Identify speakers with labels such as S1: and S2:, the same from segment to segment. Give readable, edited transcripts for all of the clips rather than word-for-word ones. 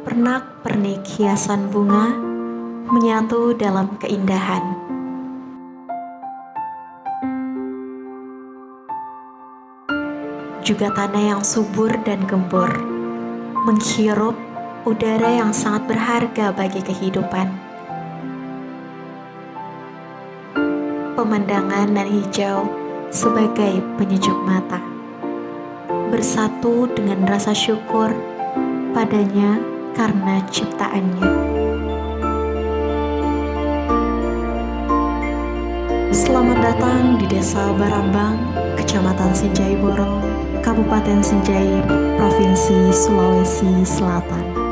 S1: pernak-pernik hiasan bunga menyatu dalam keindahan. Juga tanah yang subur dan gembur, menghirup udara yang sangat berharga bagi kehidupan. Pemandangan nan hijau sebagai penyejuk mata, bersatu dengan rasa syukur padanya karena ciptaannya. Selamat datang di Desa Barambang, Kecamatan Sinjai Borong, Kabupaten Sinjai, Provinsi Sulawesi Selatan.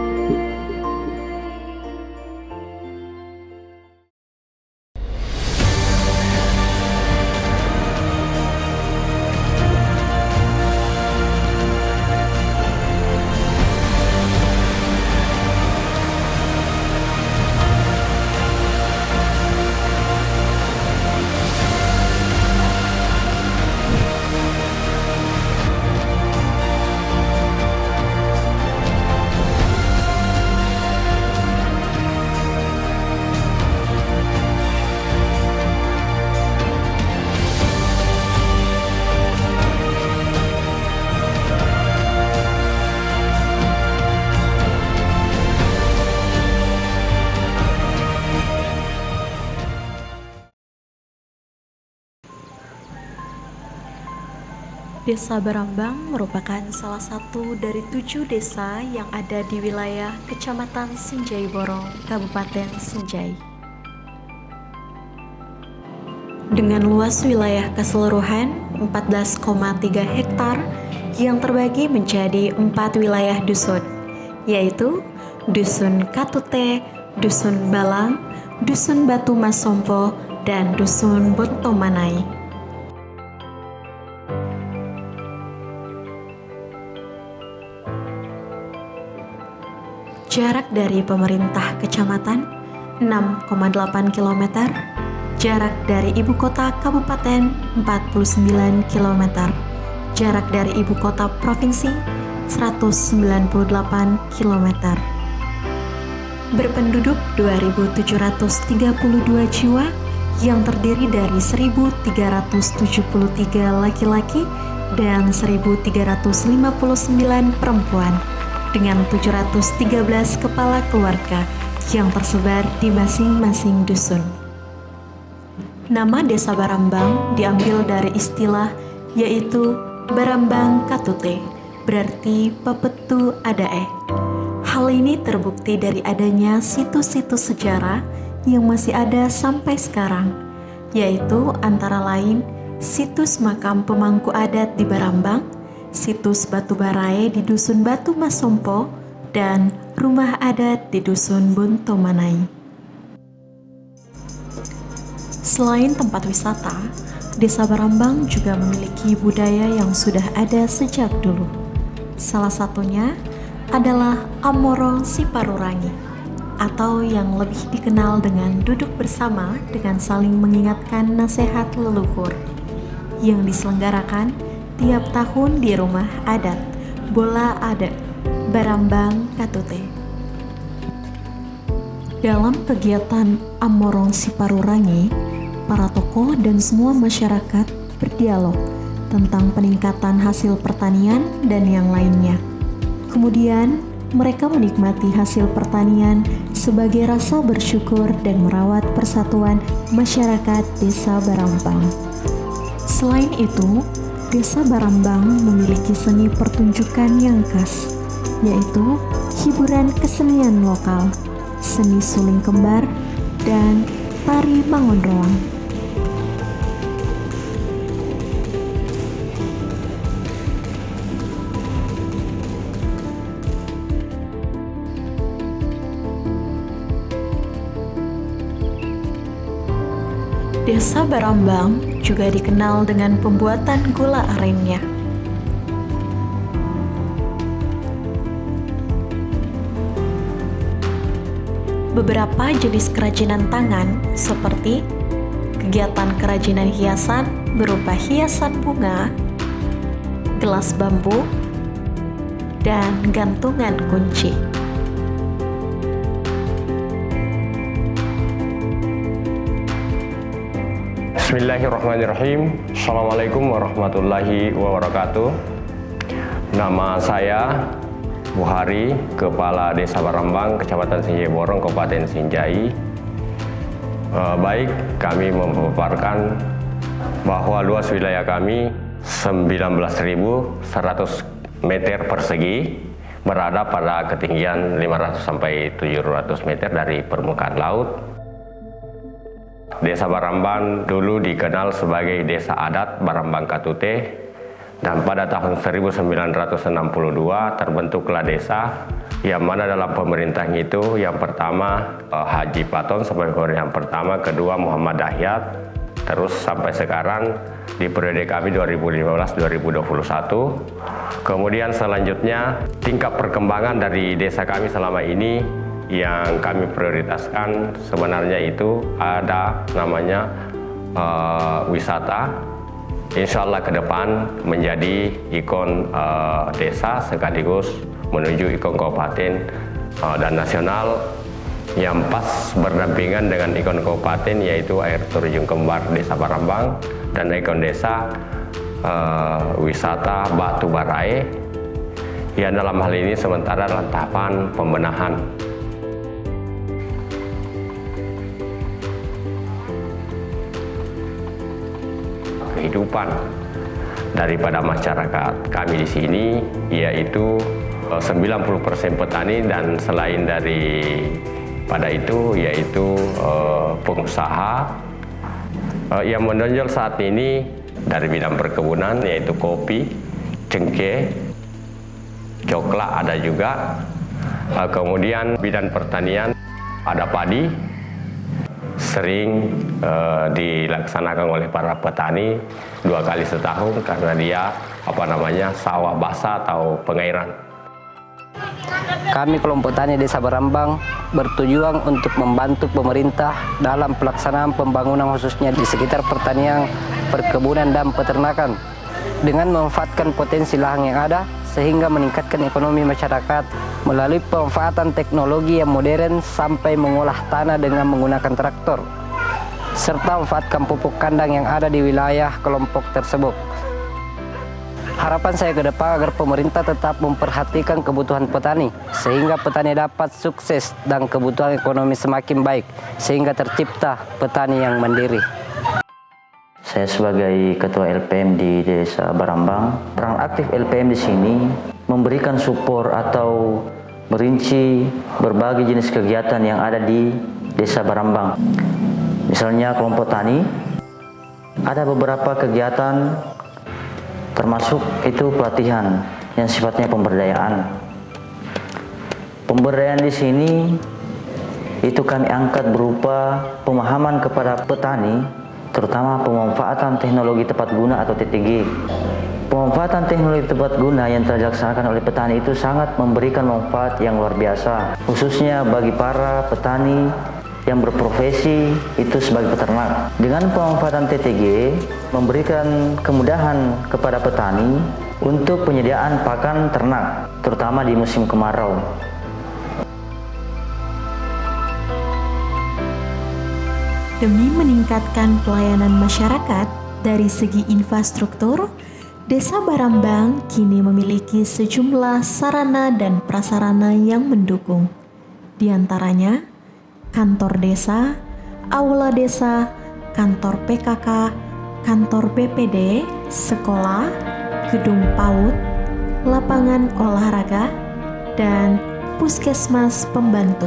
S1: Desa Barambang merupakan salah satu dari 7 desa yang ada di wilayah Kecamatan Sinjai Borong, Kabupaten Sinjai. Dengan luas wilayah keseluruhan 14,3 hektar yang terbagi menjadi 4 wilayah dusun, yaitu Dusun Katute, Dusun Balang, Dusun Batu Masompo, dan Dusun Bontomanai. Jarak dari pemerintah kecamatan 6,8 km, jarak dari ibu kota kabupaten 49 km, jarak dari ibu kota provinsi 198 km. Berpenduduk 2.732 jiwa yang terdiri dari 1.373 laki-laki dan 1.359 perempuan, dengan 713 kepala keluarga yang tersebar di masing-masing dusun. Nama Desa Barambang diambil dari istilah yaitu Barambang Katute, berarti pepetu adae. Hal ini terbukti dari adanya situs-situs sejarah yang masih ada sampai sekarang, yaitu antara lain situs makam pemangku adat di Barambang, situs Batu Barai di Dusun Batu Masompo, dan rumah adat di Dusun Bontomanai. Selain tempat wisata, Desa Barambang juga memiliki budaya yang sudah ada sejak dulu. Salah satunya adalah Amorong Siparurangi, atau yang lebih dikenal dengan duduk bersama dengan saling mengingatkan nasihat leluhur, yang diselenggarakan tiap tahun di rumah adat Bola Adat Barambang Katute. Dalam kegiatan Amorong Siparurangi, para tokoh dan semua masyarakat berdialog tentang peningkatan hasil pertanian dan yang lainnya. Kemudian mereka menikmati hasil pertanian sebagai rasa bersyukur dan merawat persatuan masyarakat Desa Barambang. Selain itu, Desa Barambang memiliki seni pertunjukan yang khas, yaitu hiburan kesenian lokal, seni suling kembar, dan tari bangun roang. Desa Barambang juga dikenal dengan pembuatan gula arennya. Beberapa jenis kerajinan tangan seperti kegiatan kerajinan hiasan berupa hiasan bunga, gelas bambu, dan gantungan kunci.
S2: Bismillahirrahmanirrahim. Assalamualaikum warahmatullahi wabarakatuh. Nama saya Buhari, Kepala Desa Barambang, Kecamatan Sinjai Borong, Kabupaten Sinjai. Baik, kami memaparkan bahwa luas wilayah kami 19.100 meter persegi, berada pada ketinggian 500 sampai 700 meter dari permukaan laut. Desa Barambang dulu dikenal sebagai Desa Adat Barambang Katute, dan pada tahun 1962 terbentuklah desa, yang mana dalam pemerintahan itu yang pertama Haji Paton sebagai yang pertama, kedua Muhammad Dahyat, terus sampai sekarang di periode kami 2015-2021. Kemudian selanjutnya tingkat perkembangan dari desa kami selama ini yang kami prioritaskan sebenarnya itu ada namanya wisata. Insya Allah ke depan menjadi ikon desa sekaligus menuju ikon kabupaten dan nasional yang pas berdampingan dengan ikon kabupaten, yaitu air terjun kembar Desa Barambang, dan ikon desa wisata Batu Barae yang dalam hal ini sementara dalam tahapan pembenahan. Kehidupan daripada masyarakat kami di sini yaitu 90% petani, dan selain pada itu yaitu pengusaha yang menonjol saat ini dari bidang perkebunan yaitu kopi, cengkeh, coklat ada juga, kemudian bidang pertanian ada padi. Sering dilaksanakan oleh para petani 2 kali setahun karena dia sawah basah atau pengairan.
S3: Kami kelompok tani Desa Barambang bertujuan untuk membantu pemerintah dalam pelaksanaan pembangunan khususnya di sekitar pertanian, perkebunan, dan peternakan dengan memanfaatkan potensi lahan yang ada sehingga meningkatkan ekonomi masyarakat melalui pemanfaatan teknologi yang modern sampai mengolah tanah dengan menggunakan traktor serta memanfaatkan pupuk kandang yang ada di wilayah kelompok tersebut. Harapan saya ke depan agar pemerintah tetap memperhatikan kebutuhan petani sehingga petani dapat sukses dan kebutuhan ekonomi semakin baik sehingga tercipta petani yang mandiri.
S4: Saya sebagai Ketua LPM di Desa Barambang, peran aktif LPM di sini memberikan support atau merinci berbagai jenis kegiatan yang ada di Desa Barambang. Misalnya kelompok tani, ada beberapa kegiatan termasuk itu pelatihan yang sifatnya pemberdayaan. Pemberdayaan di sini itu kami angkat berupa pemahaman kepada petani, terutama pemanfaatan teknologi tepat guna atau TTG. Pemanfaatan teknologi tepat guna yang telah dilaksanakan oleh petani itu sangat memberikan manfaat yang luar biasa, khususnya bagi para petani yang berprofesi itu sebagai peternak. Dengan pemanfaatan TTG memberikan kemudahan kepada petani untuk penyediaan pakan ternak, terutama di musim kemarau.
S1: Demi meningkatkan pelayanan masyarakat dari segi infrastruktur, Desa Barambang kini memiliki sejumlah sarana dan prasarana yang mendukung. Di antaranya, kantor desa, aula desa, kantor PKK, kantor BPD, sekolah, gedung PAUD, lapangan olahraga, dan puskesmas pembantu.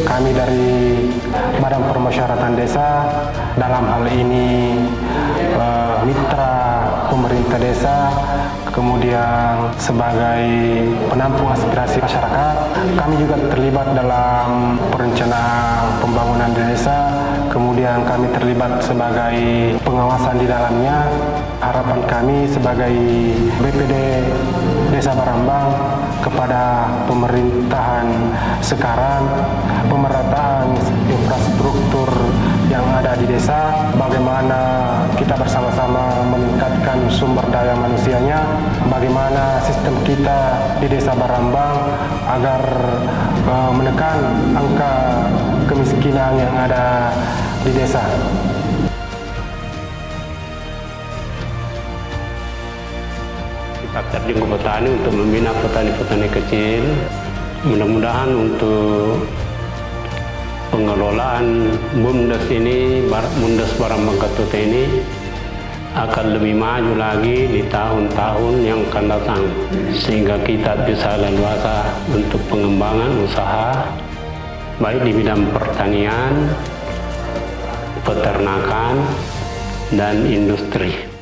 S5: Kami dari Badan Permusyawaratan Desa, dalam hal ini mitra pemerintah desa, kemudian sebagai penampung aspirasi masyarakat, kami juga terlibat dalam perencanaan pembangunan di desa, kemudian kami terlibat sebagai pengawasan di dalamnya. Harapan kami sebagai BPD Desa Barambang kepada pemerintahan sekarang, pemerataan infrastruktur yang ada di desa, bagaimana kita bersama-sama meningkatkan sumber daya manusianya, bagaimana sistem kita di Desa Barambang agar menekan angka kemiskinan yang ada di desa.
S6: Kita terjun ke petani untuk membina petani-petani kecil. Mudah-mudahan untuk pengelolaan BUMDes ini, BUMDes Barambang Katuta ini akan lebih maju lagi di tahun-tahun yang akan datang, sehingga kita bisa leluasa untuk pengembangan usaha baik di bidang pertanian, peternakan, dan industri.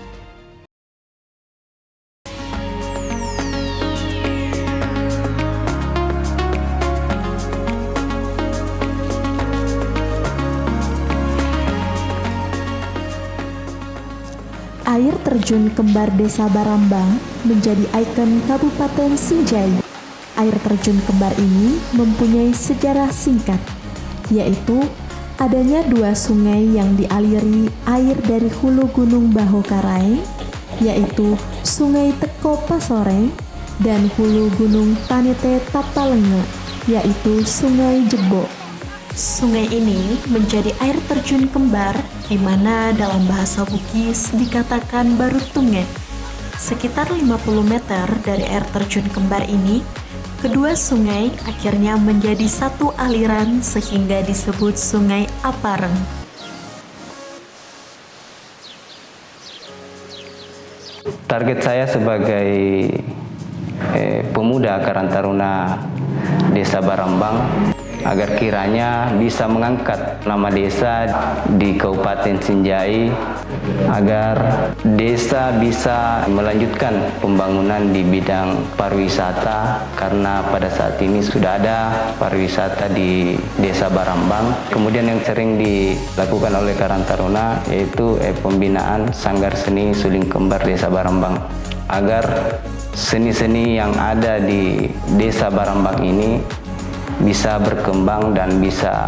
S1: Air terjun kembar Desa Barambang menjadi ikon Kabupaten Sinjai. Air terjun kembar ini mempunyai sejarah singkat, yaitu adanya dua sungai yang dialiri air dari hulu Gunung Bahokarai, yaitu Sungai Teko Pasoreng, dan hulu Gunung Tanete Tapalenge, yaitu Sungai Jebo. Sungai ini menjadi air terjun kembar, di mana dalam bahasa Bugis dikatakan Barutunge. Sekitar 50 meter dari air terjun kembar ini, kedua sungai akhirnya menjadi satu aliran sehingga disebut Sungai Apareng.
S3: Target saya sebagai pemuda Karang Taruna Desa Barambang agar kiranya bisa mengangkat nama desa di Kabupaten Sinjai, agar desa bisa melanjutkan pembangunan di bidang pariwisata, karena pada saat ini sudah ada pariwisata di Desa Barambang. Kemudian yang sering dilakukan oleh Karang Taruna yaitu pembinaan Sanggar Seni Suling Kembar Desa Barambang, agar seni-seni yang ada di Desa Barambang ini bisa berkembang dan bisa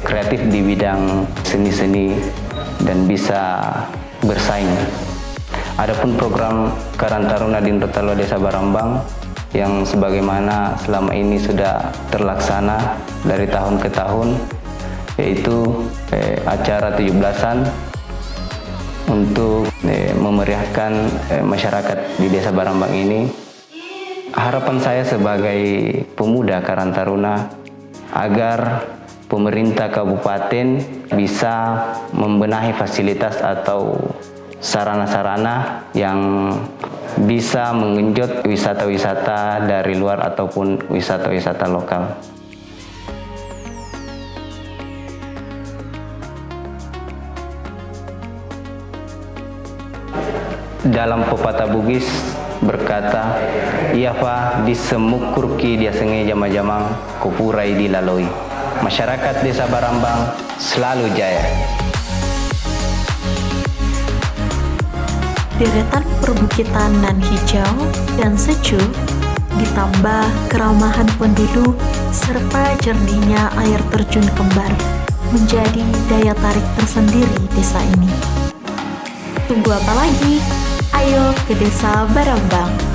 S3: kreatif di bidang seni-seni dan bisa bersaing. Adapun program Karang Taruna Dindro Talwa Desa Barambang yang sebagaimana selama ini sudah terlaksana dari tahun ke tahun, yaitu acara 17-an untuk memeriahkan masyarakat di Desa Barambang ini. Harapan saya sebagai pemuda Karang Taruna agar pemerintah kabupaten bisa membenahi fasilitas atau sarana-sarana yang bisa mengenjot wisata-wisata dari luar ataupun wisata-wisata lokal. Dalam pepatah Bugis berkata, "Iya fa di semukur ki dia senge jama-jamang kupurai dilalui." Masyarakat Desa Barambang selalu jaya.
S1: Deretan perbukitan nan hijau dan sejuk, ditambah keramahan penduduk serta jernihnya air terjun kembar menjadi daya tarik tersendiri desa ini. Tunggu apa lagi? Ayo ke Desa Barambang.